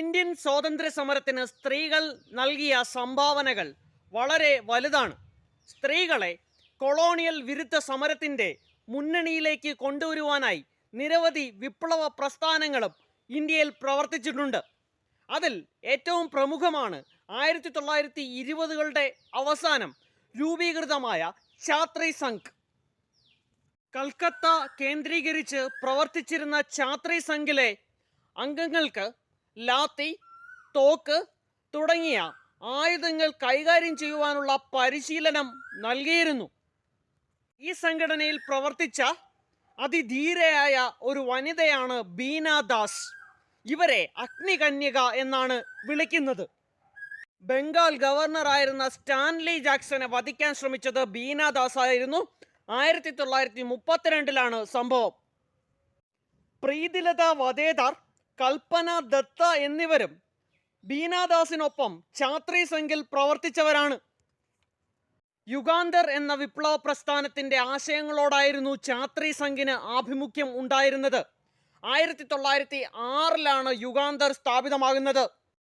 Indian സ്വാതന്ത്ര്യ സമരത്തിന് സ്ത്രീകൾ നൽകിയ സംഭാവനകൾ വളരെ വലുതാണ്. സ്ത്രീകളെ കൊളോണിയൽ വിരുദ്ധ സമരത്തിൻ്റെ മുന്നണിയിലേക്ക് കൊണ്ടുവരുവാനായി നിരവധി വിപ്ലവ പ്രസ്ഥാനങ്ങളും ഇന്ത്യയിൽ പ്രവർത്തിച്ചിട്ടുണ്ട്. അതിൽ ഏറ്റവും പ്രമുഖമാണ് 1920കളുടെ അവസാനം രൂപീകൃതമായ ഛാത്രി സംഘ്. കൽക്കത്ത കേന്ദ്രീകരിച്ച് പ്രവർത്തിച്ചിരുന്ന ഛാത്രി സംഘിലെ അംഗങ്ങൾക്ക് ലാത്തി, തോക്ക് തുടങ്ങിയ ആയുധങ്ങൾ കൈകാര്യം ചെയ്യുവാനുള്ള പരിശീലനം നൽകിയിരുന്നു. ഈ സംഘടനയിൽ പ്രവർത്തിച്ച അതിധീരയായ ഒരു വനിതയാണ് ബീന ദാസ്. ഇവരെ അഗ്നികന്യക എന്നാണ് വിളിക്കുന്നത്. ബംഗാൾ ഗവർണറായിരുന്ന സ്റ്റാൻലി ജാക്സനെ വധിക്കാൻ ശ്രമിച്ചത് ബീന ദാസ് ആയിരുന്നു. 1932 സംഭവം. പ്രീതിലത വധേദാർ, കൽപ്പന ദത്ത എന്നിവരും ബീനാദാസിനൊപ്പം ഛാത്രി സംഘിൽ പ്രവർത്തിച്ചവരാണ്. യുഗാന്തർ എന്ന വിപ്ലവ പ്രസ്ഥാനത്തിന്റെ ആശയങ്ങളോടായിരുന്നു ഛാത്രി സംഘിന് ആഭിമുഖ്യം ഉണ്ടായിരുന്നത്. 1906 യുഗാന്തർ സ്ഥാപിതമാകുന്നത്.